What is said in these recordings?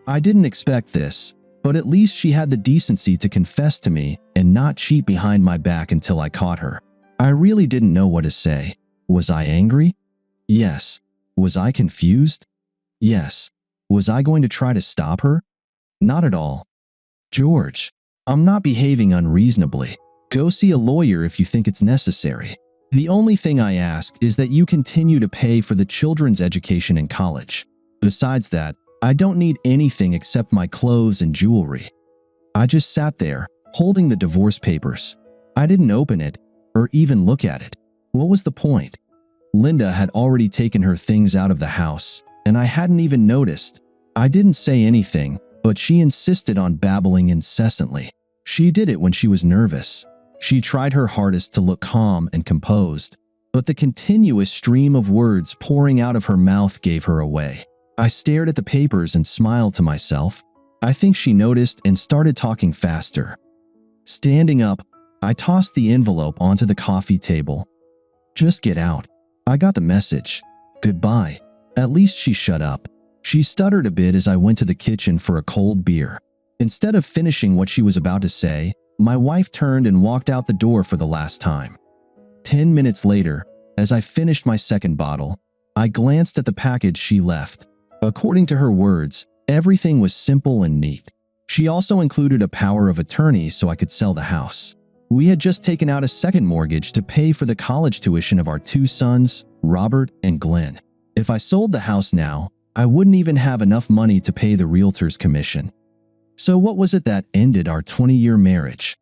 I didn't expect this, but at least she had the decency to confess to me and not cheat behind my back until I caught her. I really didn't know what to say. Was I angry? Yes. Was I confused? Yes. Was I going to try to stop her? Not at all. George, I'm not behaving unreasonably. Go see a lawyer if you think it's necessary. The only thing I ask is that you continue to pay for the children's education in college. Besides that, I don't need anything except my clothes and jewelry. I just sat there, holding the divorce papers. I didn't open it or even look at it. What was the point? Linda had already taken her things out of the house, and I hadn't even noticed. I didn't say anything, but she insisted on babbling incessantly. She did it when she was nervous. She tried her hardest to look calm and composed, but the continuous stream of words pouring out of her mouth gave her away. I stared at the papers and smiled to myself. I think she noticed and started talking faster. Standing up, I tossed the envelope onto the coffee table. Just get out. I got the message. Goodbye. At least she shut up. She stuttered a bit as I went to the kitchen for a cold beer. Instead of finishing what she was about to say, my wife turned and walked out the door for the last time. 10 minutes later, as I finished my second bottle, I glanced at the package she left. According to her words, everything was simple and neat. She also included a power of attorney so I could sell the house. We had just taken out a second mortgage to pay for the college tuition of our two sons, Robert and Glenn. If I sold the house now, I wouldn't even have enough money to pay the realtor's commission. So what was it that ended our 20-year marriage?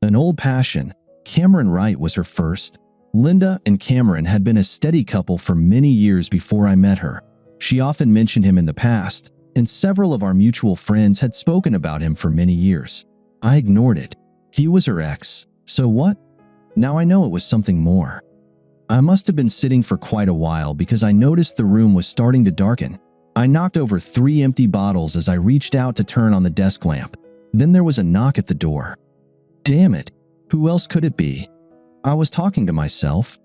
An old passion. Cameron Wright was her first. Linda and Cameron had been a steady couple for many years before I met her. She often mentioned him in the past, and several of our mutual friends had spoken about him for many years. I ignored it. He was her ex. So what? Now I know it was something more. I must have been sitting for quite a while because I noticed the room was starting to darken. I knocked over 3 empty bottles as I reached out to turn on the desk lamp. Then there was a knock at the door. Damn it, who else could it be? I was talking to myself.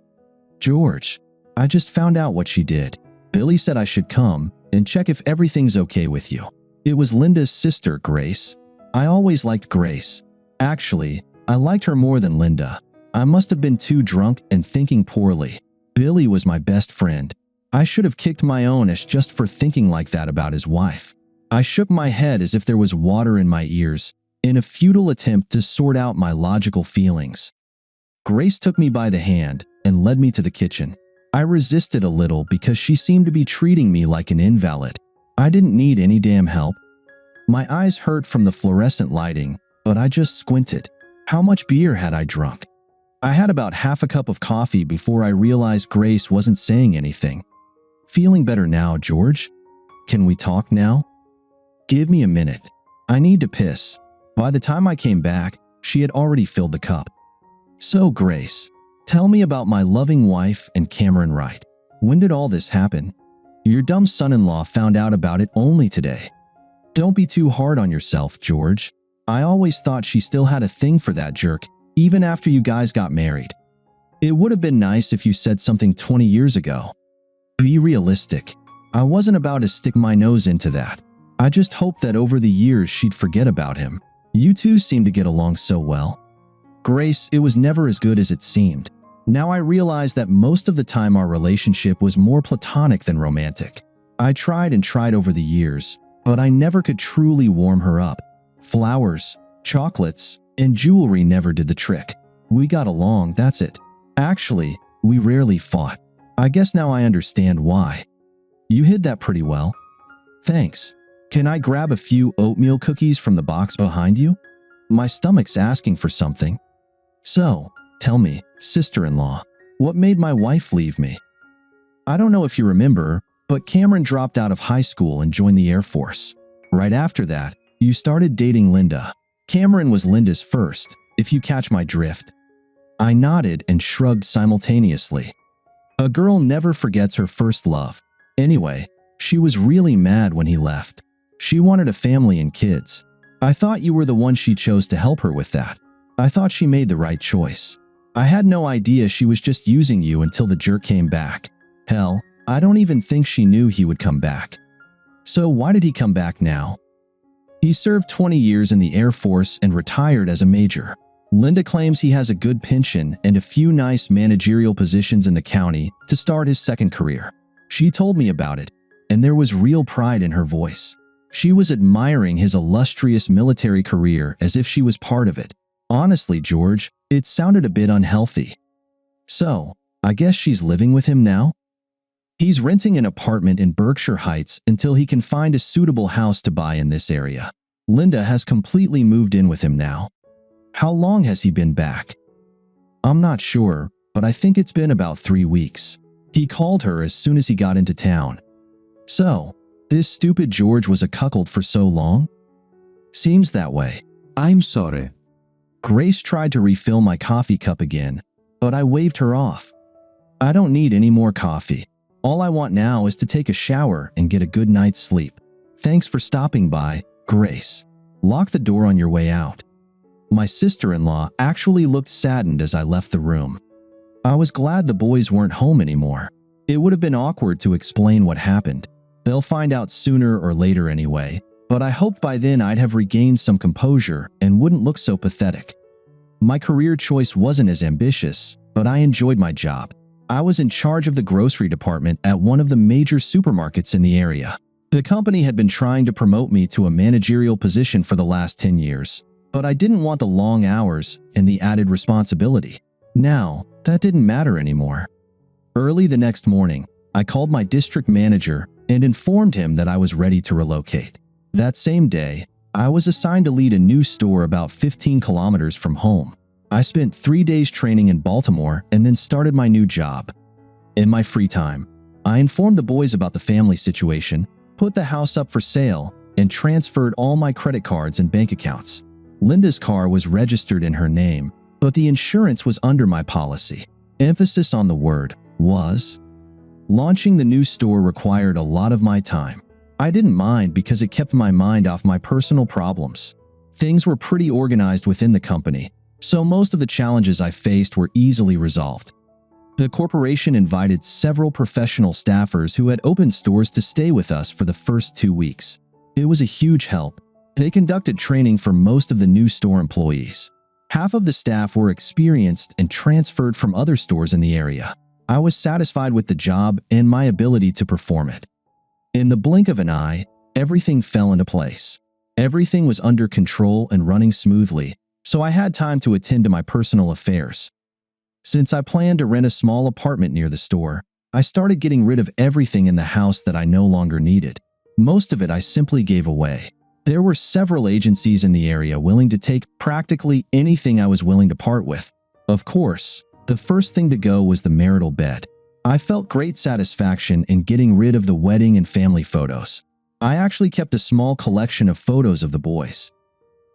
George, I just found out what she did. Billy said I should come and check if everything's okay with you. It was Linda's sister, Grace. I always liked Grace. Actually, I liked her more than Linda. I must have been too drunk and thinking poorly. Billy was my best friend. I should have kicked my own ass just for thinking like that about his wife. I shook my head as if there was water in my ears, in a futile attempt to sort out my logical feelings. Grace took me by the hand and led me to the kitchen. I resisted a little because she seemed to be treating me like an invalid. I didn't need any damn help. My eyes hurt from the fluorescent lighting, but I just squinted. How much beer had I drunk? I had about half a cup of coffee before I realized Grace wasn't saying anything. Feeling better now, George? Can we talk now? Give me a minute. I need to piss. By the time I came back, she had already filled the cup. So, Grace, tell me about my loving wife and Cameron Wright. When did all this happen? Your dumb son-in-law found out about it only today. Don't be too hard on yourself, George. I always thought she still had a thing for that jerk, even after you guys got married. It would have been nice if you said something 20 years ago. Be realistic. I wasn't about to stick my nose into that. I just hoped that over the years she'd forget about him. You two seem to get along so well. Grace, it was never as good as it seemed. Now I realize that most of the time our relationship was more platonic than romantic. I tried and tried over the years, but I never could truly warm her up. Flowers, chocolates, and jewelry never did the trick. We got along, that's it. Actually, we rarely fought. I guess now I understand why. You hid that pretty well. Thanks. Can I grab a few oatmeal cookies from the box behind you? My stomach's asking for something. So, tell me, sister-in-law, what made my wife leave me? I don't know if you remember, but Cameron dropped out of high school and joined the Air Force. Right after that, you started dating Linda. Cameron was Linda's first, if you catch my drift. I nodded and shrugged simultaneously. A girl never forgets her first love. Anyway, she was really mad when he left. She wanted a family and kids. I thought you were the one she chose to help her with that. I thought she made the right choice. I had no idea she was just using you until the jerk came back. Hell, I don't even think she knew he would come back. So why did he come back now? He served 20 years in the Air Force and retired as a major. Linda claims he has a good pension and a few nice managerial positions in the county to start his second career. She told me about it, and there was real pride in her voice. She was admiring his illustrious military career as if she was part of it. Honestly, George, it sounded a bit unhealthy. So, I guess she's living with him now? He's renting an apartment in Berkshire Heights until he can find a suitable house to buy in this area. Linda has completely moved in with him now. How long has he been back? I'm not sure, but I think it's been about 3 weeks. He called her as soon as he got into town. So, this stupid George was a cuckold for so long? Seems that way. I'm sorry. Grace tried to refill my coffee cup again, but I waved her off. I don't need any more coffee. All I want now is to take a shower and get a good night's sleep. Thanks for stopping by, Grace. Lock the door on your way out. My sister-in-law actually looked saddened as I left the room. I was glad the boys weren't home anymore. It would have been awkward to explain what happened. They'll find out sooner or later anyway, but I hoped by then I'd have regained some composure and wouldn't look so pathetic. My career choice wasn't as ambitious, but I enjoyed my job. I was in charge of the grocery department at one of the major supermarkets in the area. The company had been trying to promote me to a managerial position for the last 10 years, but I didn't want the long hours and the added responsibility. Now, that didn't matter anymore. Early the next morning, I called my district manager and informed him that I was ready to relocate. That same day, I was assigned to lead a new store about 15 kilometers from home. I spent 3 days training in Baltimore and then started my new job. In my free time, I informed the boys about the family situation, put the house up for sale, and transferred all my credit cards and bank accounts. Linda's car was registered in her name, but the insurance was under my policy. Emphasis on the word was. Launching the new store required a lot of my time. I didn't mind because it kept my mind off my personal problems. Things were pretty organized within the company, so most of the challenges I faced were easily resolved. The corporation invited several professional staffers who had opened stores to stay with us for the first 2 weeks. It was a huge help. They conducted training for most of the new store employees. Half of the staff were experienced and transferred from other stores in the area. I was satisfied with the job and my ability to perform it. In the blink of an eye, everything fell into place. Everything was under control and running smoothly, so I had time to attend to my personal affairs. Since I planned to rent a small apartment near the store, I started getting rid of everything in the house that I no longer needed. Most of it I simply gave away. There were several agencies in the area willing to take practically anything I was willing to part with. Of course, the first thing to go was the marital bed. I felt great satisfaction in getting rid of the wedding and family photos. I actually kept a small collection of photos of the boys.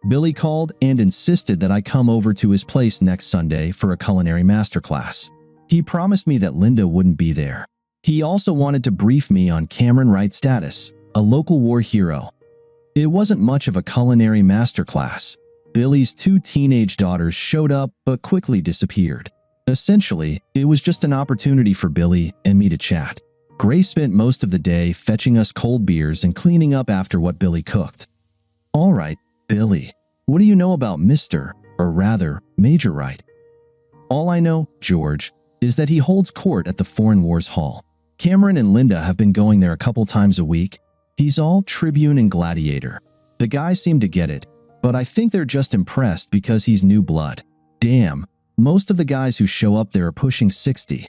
Billy called and insisted that I come over to his place next Sunday for a culinary masterclass. He promised me that Linda wouldn't be there. He also wanted to brief me on Cameron Wright Status, a local war hero. It wasn't much of a culinary masterclass. Billy's 2 teenage daughters showed up but quickly disappeared. Essentially, it was just an opportunity for Billy and me to chat. Grace spent most of the day fetching us cold beers and cleaning up after what Billy cooked. All right, Billy, what do you know about Mr., or rather, Major Wright? All I know, George, is that he holds court at the Foreign Wars Hall. Cameron and Linda have been going there a couple times a week. He's all Tribune and Gladiator. The guys seem to get it, but I think they're just impressed because he's new blood. Damn, most of the guys who show up there are pushing 60.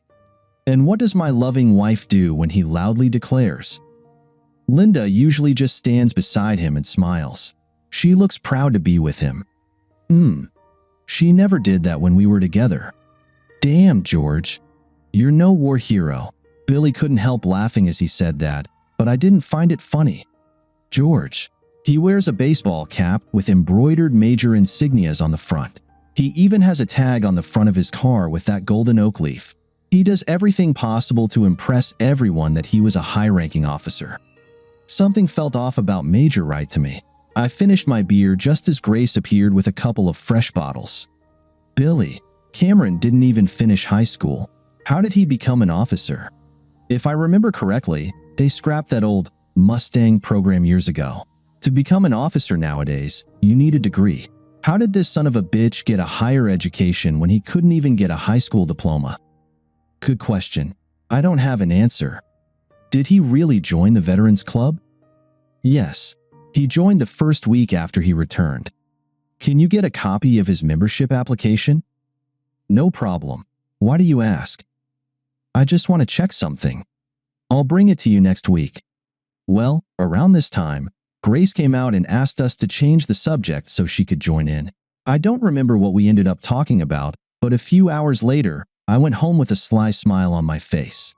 And what does my loving wife do when he loudly declares? Linda usually just stands beside him and smiles. She looks proud to be with him. She never did that when we were together. Damn, George. You're no war hero. Billy couldn't help laughing as he said that, but I didn't find it funny. George. He wears a baseball cap with embroidered major insignias on the front. He even has a tag on the front of his car with that golden oak leaf. He does everything possible to impress everyone that he was a high-ranking officer. Something felt off about Major Wright to me. I finished my beer just as Grace appeared with a couple of fresh bottles. Billy, Cameron didn't even finish high school. How did he become an officer? If I remember correctly, they scrapped that old Mustang program years ago. To become an officer nowadays, you need a degree. How did this son of a bitch get a higher education when he couldn't even get a high school diploma? Good question. I don't have an answer. Did he really join the Veterans Club? Yes. He joined the first week after he returned. Can you get a copy of his membership application? No problem. Why do you ask? I just want to check something. I'll bring it to you next week. Well, around this time, Grace came out and asked us to change the subject so she could join in. I don't remember what we ended up talking about, but a few hours later, I went home with a sly smile on my face.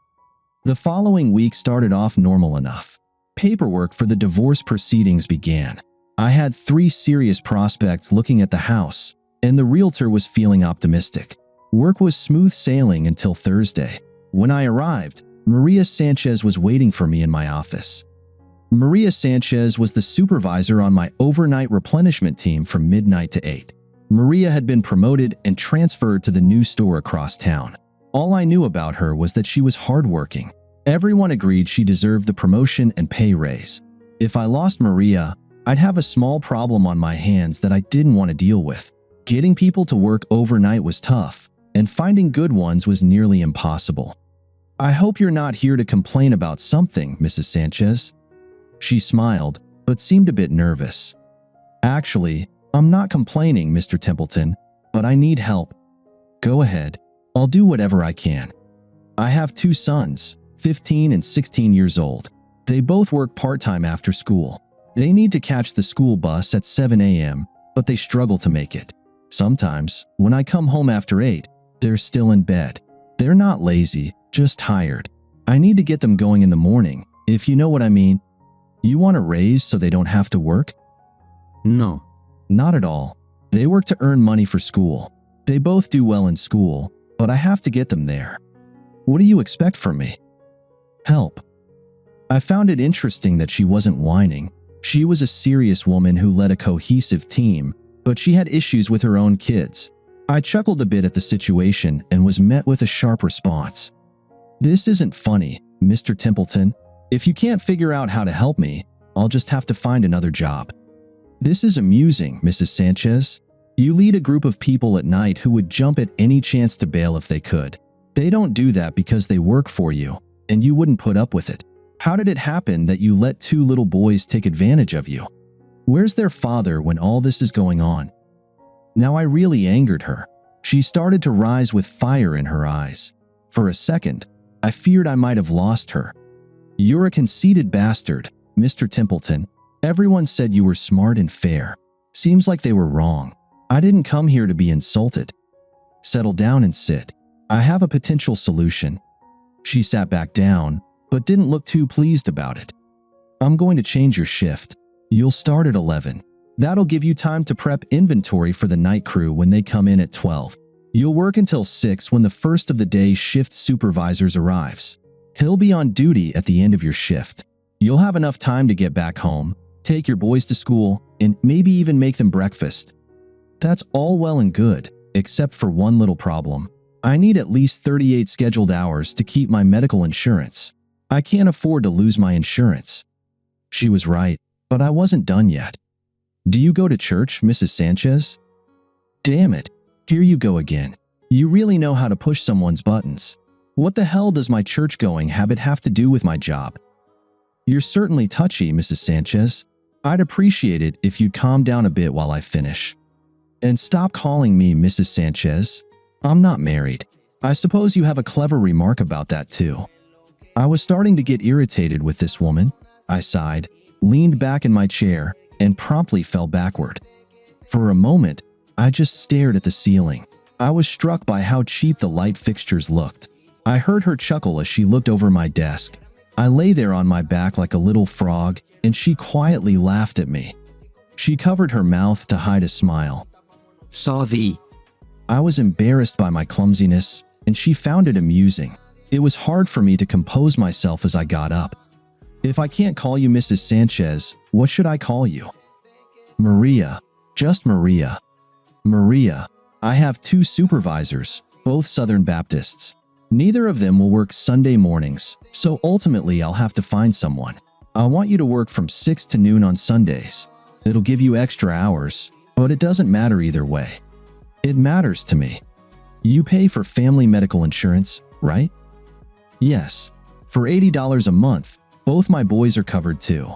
The following week started off normal enough. Paperwork for the divorce proceedings began. I had 3 serious prospects looking at the house, and the realtor was feeling optimistic. Work was smooth sailing until Thursday. When I arrived, Maria Sanchez was waiting for me in my office. Maria Sanchez was the supervisor on my overnight replenishment team from midnight to 8. Maria had been promoted and transferred to the new store across town. All I knew about her was that she was hardworking. Everyone agreed she deserved the promotion and pay raise. If I lost Maria, I'd have a small problem on my hands that I didn't want to deal with. Getting people to work overnight was tough, and finding good ones was nearly impossible. I hope you're not here to complain about something, Mrs. Sanchez. She smiled, but seemed a bit nervous. Actually, I'm not complaining, Mr. Templeton, but I need help. Go ahead. I'll do whatever I can. I have 2 sons, 15 and 16 years old. They both work part-time after school. They need to catch the school bus at 7 a.m., but they struggle to make it. Sometimes, when I come home after 8, they're still in bed. They're not lazy, just tired. I need to get them going in the morning, if you know what I mean. You want a raise so they don't have to work? No. Not at all. They work to earn money for school. They both do well in school, but I have to get them there. What do you expect from me? Help. I found it interesting that she wasn't whining. She was a serious woman who led a cohesive team, but she had issues with her own kids. I chuckled a bit at the situation and was met with a sharp response. This isn't funny, Mr. Templeton. If you can't figure out how to help me, I'll just have to find another job. This is amusing, Mrs. Sanchez. You lead a group of people at night who would jump at any chance to bail if they could. They don't do that because they work for you, and you wouldn't put up with it. How did it happen that you let 2 little boys take advantage of you? Where's their father when all this is going on? Now I really angered her. She started to rise with fire in her eyes. For a second, I feared I might have lost her. You're a conceited bastard, Mr. Templeton. Everyone said you were smart and fair. Seems like they were wrong. I didn't come here to be insulted. Settle down and sit. I have a potential solution. She sat back down, but didn't look too pleased about it. I'm going to change your shift. You'll start at 11. That'll give you time to prep inventory for the night crew when they come in at 12. You'll work until 6 when the first of the day shift supervisors arrives. He'll be on duty at the end of your shift. You'll have enough time to get back home, take your boys to school, and maybe even make them breakfast. That's all well and good, except for one little problem. I need at least 38 scheduled hours to keep my medical insurance. I can't afford to lose my insurance. She was right, but I wasn't done yet. Do you go to church, Mrs. Sanchez? Damn it, here you go again. You really know how to push someone's buttons. What the hell does my church-going habit have to do with my job? You're certainly touchy, Mrs. Sanchez. I'd appreciate it if you'd calm down a bit while I finish. And stop calling me Mrs. Sanchez. I'm not married. I suppose you have a clever remark about that too. I was starting to get irritated with this woman. I sighed, leaned back in my chair, and promptly fell backward. For a moment, I just stared at the ceiling. I was struck by how cheap the light fixtures looked. I heard her chuckle as she looked over my desk. I lay there on my back like a little frog, and she quietly laughed at me. She covered her mouth to hide a smile. Sorry. I was embarrassed by my clumsiness, and she found it amusing. It was hard for me to compose myself as I got up. If I can't call you Mrs. Sanchez, what should I call you? Maria. Just Maria. Maria. I have 2 supervisors, both Southern Baptists. Neither of them will work Sunday mornings, so ultimately I'll have to find someone. I want you to work from 6 to noon on Sundays. It'll give you extra hours, but it doesn't matter either way. It matters to me. You pay for family medical insurance, right? Yes. For $80 a month, both my boys are covered too.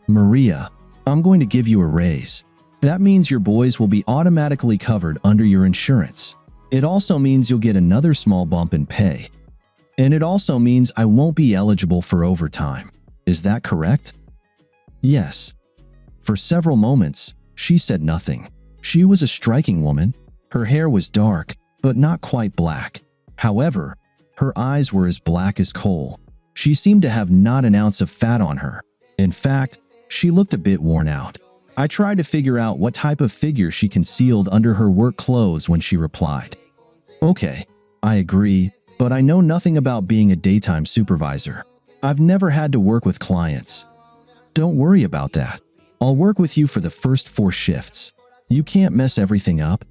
Maria, I'm going to give you a raise. That means your boys will be automatically covered under your insurance. It also means you'll get another small bump in pay. And it also means I won't be eligible for overtime. Is that correct? Yes. For several moments, she said nothing. She was a striking woman. Her hair was dark, but not quite black. However, her eyes were as black as coal. She seemed to have not an ounce of fat on her. In fact, she looked a bit worn out. I tried to figure out what type of figure she concealed under her work clothes when she replied. Okay, I agree, but I know nothing about being a daytime supervisor. I've never had to work with clients. Don't worry about that. I'll work with you for the first 4 shifts. You can't mess everything up.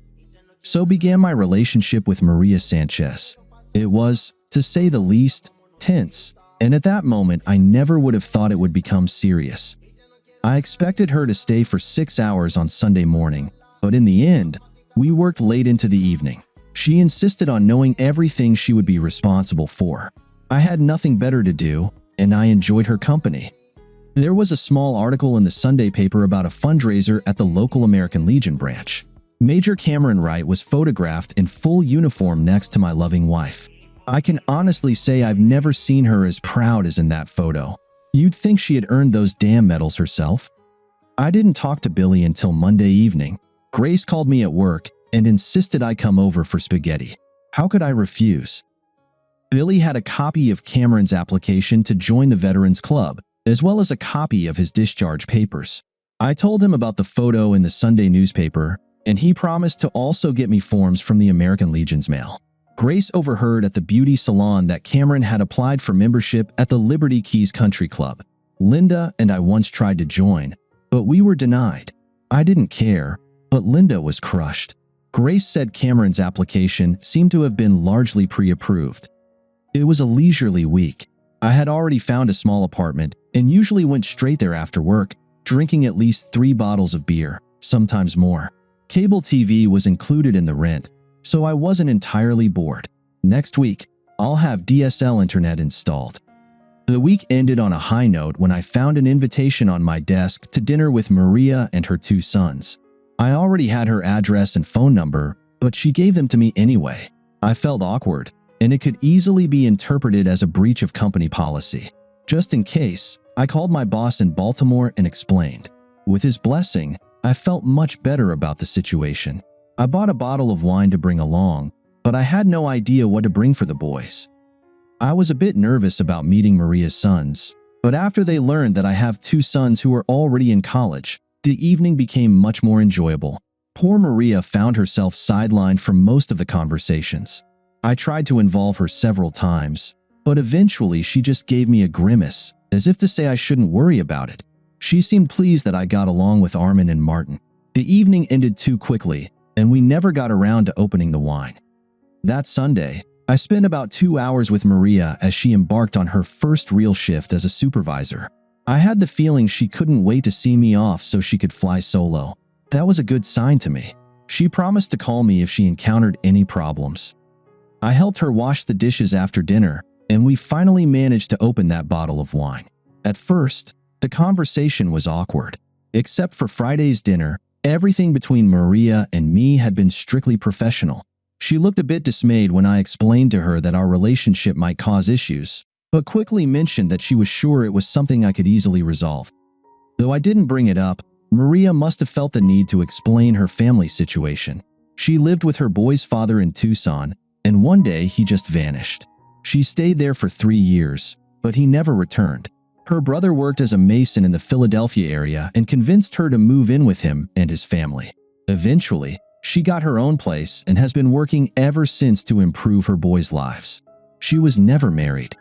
So began my relationship with Maria Sanchez. It was, to say the least, tense, and at that moment I never would have thought it would become serious. I expected her to stay for 6 hours on Sunday morning, but in the end, we worked late into the evening. She insisted on knowing everything she would be responsible for. I had nothing better to do, and I enjoyed her company. There was a small article in the Sunday paper about a fundraiser at the local American Legion branch. Major Cameron Wright was photographed in full uniform next to my loving wife. I can honestly say I've never seen her as proud as in that photo. You'd think she had earned those damn medals herself. I didn't talk to Billy until Monday evening. Grace called me at work and insisted I come over for spaghetti. How could I refuse? Billy had a copy of Cameron's application to join the Veterans Club, as well as a copy of his discharge papers. I told him about the photo in the Sunday newspaper, and he promised to also get me forms from the American Legion's mail. Grace overheard at the beauty salon that Cameron had applied for membership at the Liberty Keys Country Club. Linda and I once tried to join, but we were denied. I didn't care, but Linda was crushed. Grace said Cameron's application seemed to have been largely pre-approved. It was a leisurely week. I had already found a small apartment and usually went straight there after work, drinking at least 3 bottles of beer, sometimes more. Cable TV was included in the rent, so I wasn't entirely bored. Next week, I'll have DSL internet installed. The week ended on a high note when I found an invitation on my desk to dinner with Maria and her 2 sons. I already had her address and phone number, but she gave them to me anyway. I felt awkward, and it could easily be interpreted as a breach of company policy. Just in case, I called my boss in Baltimore and explained. With his blessing, I felt much better about the situation. I bought a bottle of wine to bring along, but I had no idea what to bring for the boys. I was a bit nervous about meeting Maria's sons, but after they learned that I have 2 sons who are already in college, the evening became much more enjoyable. Poor Maria found herself sidelined from most of the conversations. I tried to involve her several times, but eventually she just gave me a grimace, as if to say I shouldn't worry about it. She seemed pleased that I got along with Armin and Martin. The evening ended too quickly, and we never got around to opening the wine. That Sunday, I spent about 2 hours with Maria as she embarked on her first real shift as a supervisor. I had the feeling she couldn't wait to see me off so she could fly solo. That was a good sign to me. She promised to call me if she encountered any problems. I helped her wash the dishes after dinner, and we finally managed to open that bottle of wine. At first, the conversation was awkward. Except for Friday's dinner, everything between Maria and me had been strictly professional. She looked a bit dismayed when I explained to her that our relationship might cause issues, but quickly mentioned that she was sure it was something I could easily resolve. Though I didn't bring it up, Maria must have felt the need to explain her family situation. She lived with her boy's father in Tucson, and one day he just vanished. She stayed there for 3 years, but he never returned. Her brother worked as a mason in the Philadelphia area and convinced her to move in with him and his family. Eventually, she got her own place and has been working ever since to improve her boys' lives. She was never married.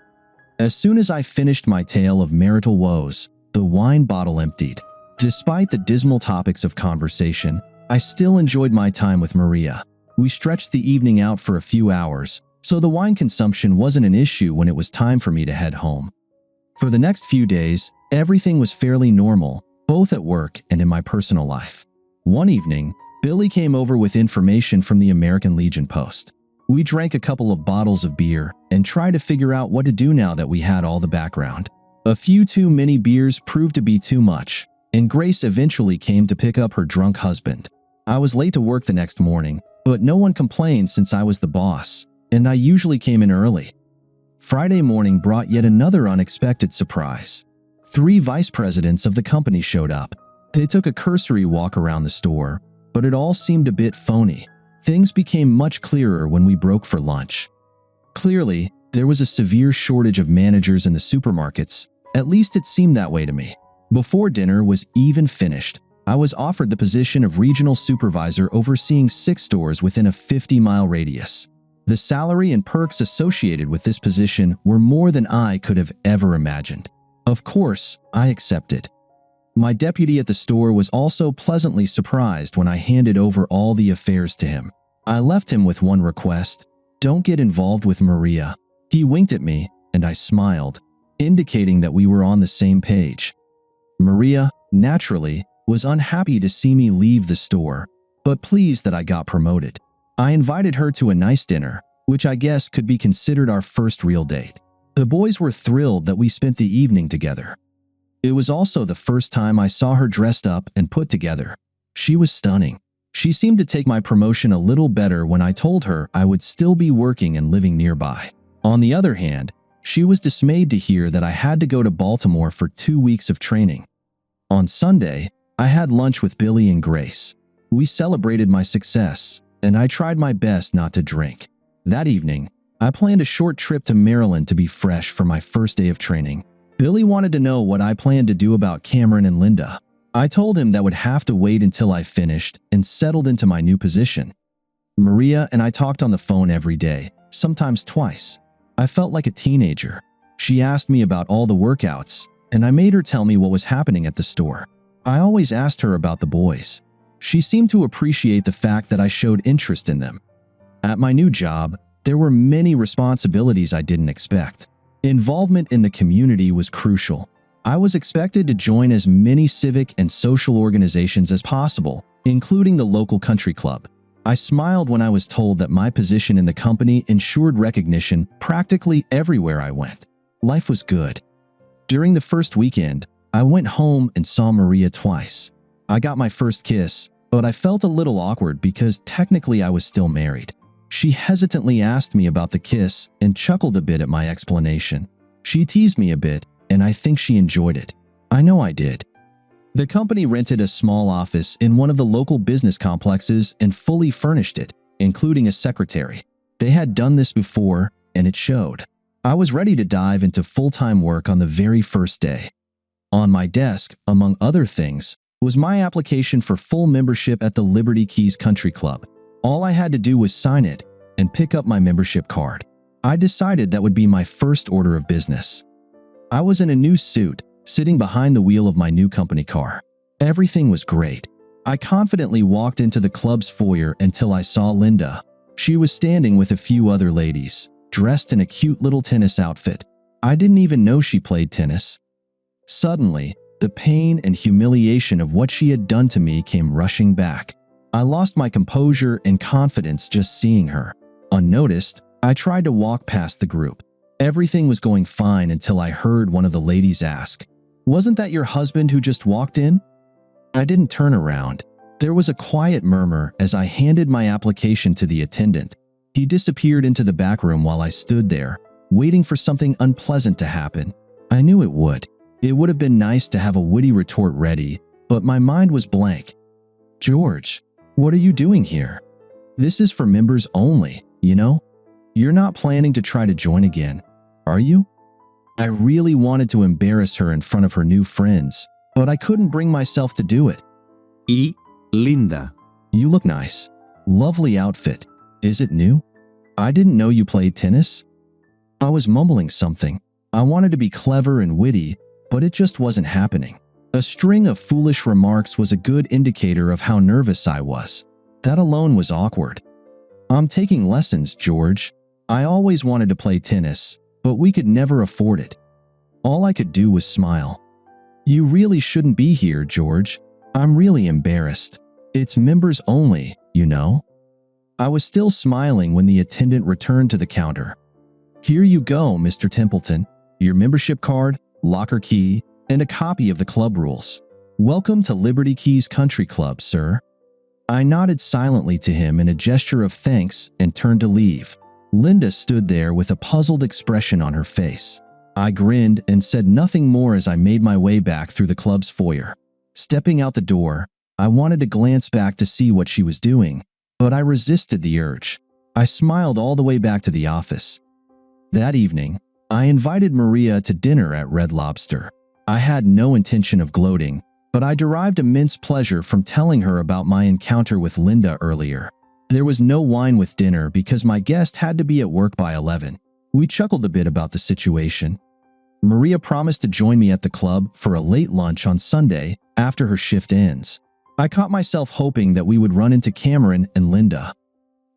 As soon as I finished my tale of marital woes, the wine bottle emptied. Despite the dismal topics of conversation, I still enjoyed my time with Maria. We stretched the evening out for a few hours, so the wine consumption wasn't an issue when it was time for me to head home. For the next few days, everything was fairly normal, both at work and in my personal life. One evening, Billy came over with information from the American Legion Post. We drank a couple of bottles of beer and tried to figure out what to do now that we had all the background. A few too many beers proved to be too much, and Grace eventually came to pick up her drunk husband. I was late to work the next morning, but no one complained since I was the boss, and I usually came in early. Friday morning brought yet another unexpected surprise. 3 vice presidents of the company showed up. They took a cursory walk around the store, but it all seemed a bit phony. Things became much clearer when we broke for lunch. Clearly, there was a severe shortage of managers in the supermarkets. At least it seemed that way to me. Before dinner was even finished, I was offered the position of regional supervisor overseeing 6 stores within a 50-mile radius. The salary and perks associated with this position were more than I could have ever imagined. Of course, I accepted. My deputy at the store was also pleasantly surprised when I handed over all the affairs to him. I left him with one request: don't get involved with Maria. He winked at me, and I smiled, indicating that we were on the same page. Maria, naturally, was unhappy to see me leave the store, but pleased that I got promoted. I invited her to a nice dinner, which I guess could be considered our first real date. The boys were thrilled that we spent the evening together. It was also the first time I saw her dressed up and put together. She was stunning. She seemed to take my promotion a little better when I told her I would still be working and living nearby. On the other hand, she was dismayed to hear that I had to go to Baltimore for 2 weeks of training. On Sunday, I had lunch with Billy and Grace. We celebrated my success, and I tried my best not to drink. That evening, I planned a short trip to Maryland to be fresh for my first day of training. Billy wanted to know what I planned to do about Cameron and Linda. I told him that would have to wait until I finished and settled into my new position. Maria and I talked on the phone every day, sometimes twice. I felt like a teenager. She asked me about all the workouts, and I made her tell me what was happening at the store. I always asked her about the boys. She seemed to appreciate the fact that I showed interest in them. At my new job, there were many responsibilities I didn't expect. Involvement in the community was crucial. I was expected to join as many civic and social organizations as possible, including the local country club. I smiled when I was told that my position in the company ensured recognition practically everywhere I went. Life was good. During the first weekend, I went home and saw Maria twice. I got my first kiss, but I felt a little awkward because technically I was still married. She hesitantly asked me about the kiss and chuckled a bit at my explanation. She teased me a bit, and I think she enjoyed it. I know I did. The company rented a small office in one of the local business complexes and fully furnished it, including a secretary. They had done this before, and it showed. I was ready to dive into full-time work on the very first day. On my desk, among other things, was my application for full membership at the Liberty Keys Country Club. All I had to do was sign it and pick up my membership card. I decided that would be my first order of business. I was in a new suit, sitting behind the wheel of my new company car. Everything was great. I confidently walked into the club's foyer until I saw Linda. She was standing with a few other ladies, dressed in a cute little tennis outfit. I didn't even know she played tennis. Suddenly, the pain and humiliation of what she had done to me came rushing back. I lost my composure and confidence just seeing her. Unnoticed, I tried to walk past the group. Everything was going fine until I heard one of the ladies ask, "Wasn't that your husband who just walked in?" I didn't turn around. There was a quiet murmur as I handed my application to the attendant. He disappeared into the back room while I stood there, waiting for something unpleasant to happen. I knew it would. It would have been nice to have a witty retort ready, but my mind was blank. "George, what are you doing here? This is for members only, you know? You're not planning to try to join again, are you?" I really wanted to embarrass her in front of her new friends, but I couldn't bring myself to do it. Linda. "You look nice. Lovely outfit. Is it new? I didn't know you played tennis." I was mumbling something. I wanted to be clever and witty, but it just wasn't happening. A string of foolish remarks was a good indicator of how nervous I was. That alone was awkward. "I'm taking lessons, George. I always wanted to play tennis, but we could never afford it." All I could do was smile. You really shouldn't be here, George. I'm really embarrassed. It's members only, you know? I was still smiling when the attendant returned to the counter. Here you go, Mr. Templeton. Your membership card, locker key, and a copy of the club rules. Welcome to Liberty Keys Country Club, sir. I nodded silently to him in a gesture of thanks and turned to leave. Linda stood there with a puzzled expression on her face. I grinned and said nothing more as I made my way back through the club's foyer. Stepping out the door, I wanted to glance back to see what she was doing, but I resisted the urge. I smiled all the way back to the office. That evening, I invited Maria to dinner at Red Lobster. I had no intention of gloating, but I derived immense pleasure from telling her about my encounter with Linda earlier. There was no wine with dinner because my guest had to be at work by 11. We chuckled a bit about the situation. Maria promised to join me at the club for a late lunch on Sunday after her shift ends. I caught myself hoping that we would run into Cameron and Linda.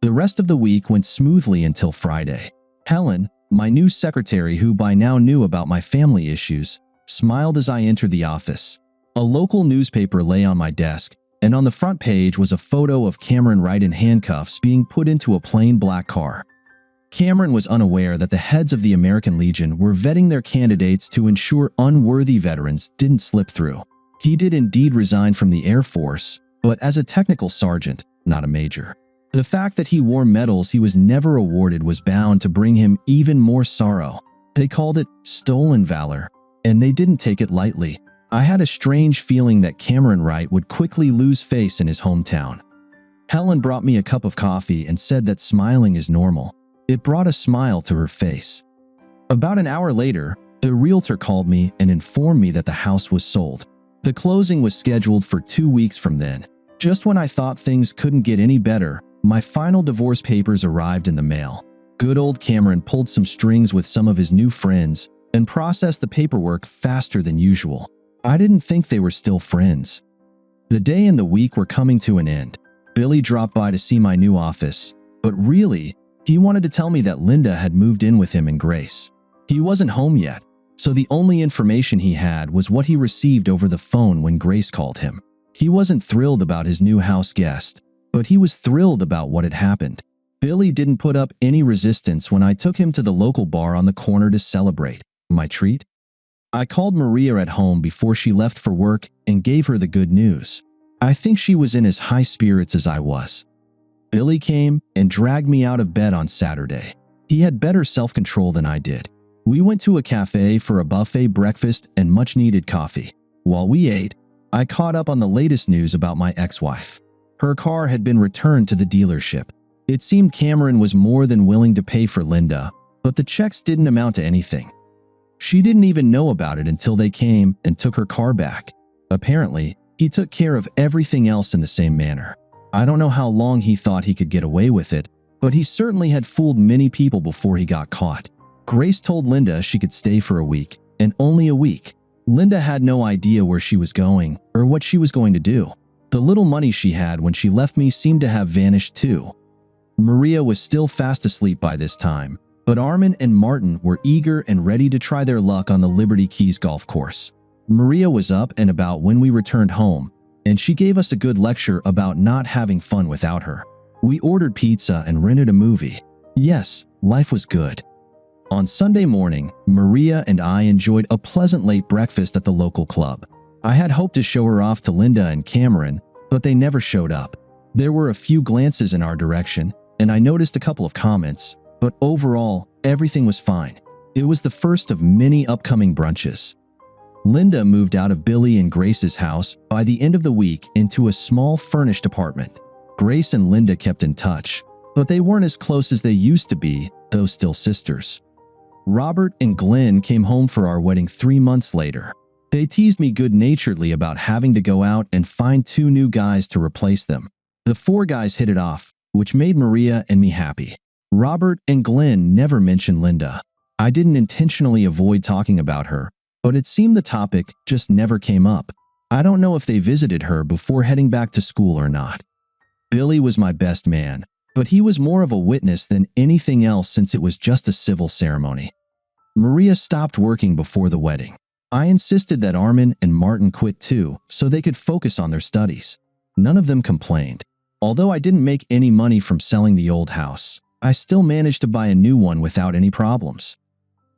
The rest of the week went smoothly until Friday. Helen, my new secretary who by now knew about my family issues, smiled as I entered the office. A local newspaper lay on my desk, and on the front page was a photo of Cameron Wright in handcuffs being put into a plain black car. Cameron was unaware that the heads of the American Legion were vetting their candidates to ensure unworthy veterans didn't slip through. He did indeed resign from the Air Force, but as a technical sergeant, not a major. The fact that he wore medals he was never awarded was bound to bring him even more sorrow. They called it stolen valor, and they didn't take it lightly. I had a strange feeling that Cameron Wright would quickly lose face in his hometown. Helen brought me a cup of coffee and said that smiling is normal. It brought a smile to her face. About an hour later, the realtor called me and informed me that the house was sold. The closing was scheduled for 2 weeks from then. Just when I thought things couldn't get any better, my final divorce papers arrived in the mail. Good old Cameron pulled some strings with some of his new friends and processed the paperwork faster than usual. I didn't think they were still friends. The day and the week were coming to an end. Billy dropped by to see my new office, but really, he wanted to tell me that Linda had moved in with him and Grace. He wasn't home yet, so the only information he had was what he received over the phone when Grace called him. He wasn't thrilled about his new house guest, but he was thrilled about what had happened. Billy didn't put up any resistance when I took him to the local bar on the corner to celebrate. My treat? I called Maria at home before she left for work and gave her the good news. I think she was in as high spirits as I was. Billy came and dragged me out of bed on Saturday. He had better self-control than I did. We went to a cafe for a buffet breakfast and much-needed coffee. While we ate, I caught up on the latest news about my ex-wife. Her car had been returned to the dealership. It seemed Cameron was more than willing to pay for Linda, but the checks didn't amount to anything. She didn't even know about it until they came and took her car back. Apparently, he took care of everything else in the same manner. I don't know how long he thought he could get away with it, but he certainly had fooled many people before he got caught. Grace told Linda she could stay for a week, and only a week. Linda had no idea where she was going or what she was going to do. The little money she had when she left me seemed to have vanished too. Maria was still fast asleep by this time, but Armin and Martin were eager and ready to try their luck on the Liberty Keys golf course. Maria was up and about when we returned home, and she gave us a good lecture about not having fun without her. We ordered pizza and rented a movie. Yes, life was good. On Sunday morning, Maria and I enjoyed a pleasant late breakfast at the local club. I had hoped to show her off to Linda and Cameron, but they never showed up. There were a few glances in our direction, and I noticed a couple of comments, but overall, everything was fine. It was the first of many upcoming brunches. Linda moved out of Billy and Grace's house by the end of the week into a small furnished apartment. Grace and Linda kept in touch, but they weren't as close as they used to be, though still sisters. Robert and Glenn came home for our wedding 3 months later. They teased me good-naturedly about having to go out and find 2 new guys to replace them. The 4 guys hit it off, which made Maria and me happy. Robert and Glenn never mentioned Linda. I didn't intentionally avoid talking about her, but it seemed the topic just never came up. I don't know if they visited her before heading back to school or not. Billy was my best man, but he was more of a witness than anything else since it was just a civil ceremony. Maria stopped working before the wedding. I insisted that Armin and Martin quit too, so they could focus on their studies. None of them complained. Although I didn't make any money from selling the old house, I still managed to buy a new one without any problems.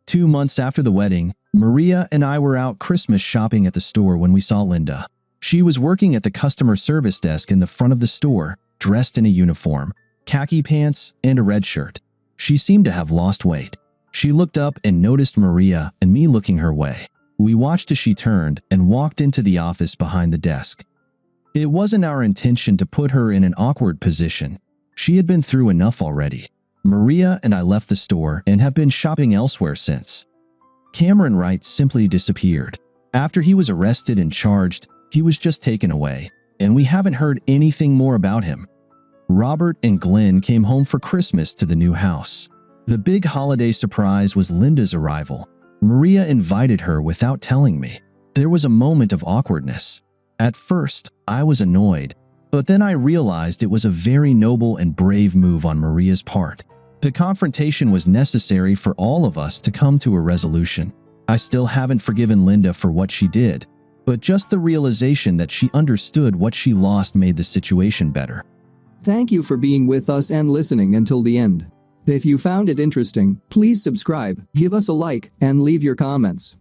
2 months after the wedding, Maria and I were out Christmas shopping at the store when we saw Linda. She was working at the customer service desk in the front of the store, dressed in a uniform, khaki pants, and a red shirt. She seemed to have lost weight. She looked up and noticed Maria and me looking her way. We watched as she turned and walked into the office behind the desk. It wasn't our intention to put her in an awkward position. She had been through enough already. Maria and I left the store and have been shopping elsewhere since. Cameron Wright simply disappeared. After he was arrested and charged, he was just taken away, and we haven't heard anything more about him. Robert and Glenn came home for Christmas to the new house. The big holiday surprise was Linda's arrival. Maria invited her without telling me. There was a moment of awkwardness. At first, I was annoyed, but then I realized it was a very noble and brave move on Maria's part. The confrontation was necessary for all of us to come to a resolution. I still haven't forgiven Linda for what she did, but just the realization that she understood what she lost made the situation better. Thank you for being with us and listening until the end. If you found it interesting, please subscribe, give us a like, and leave your comments.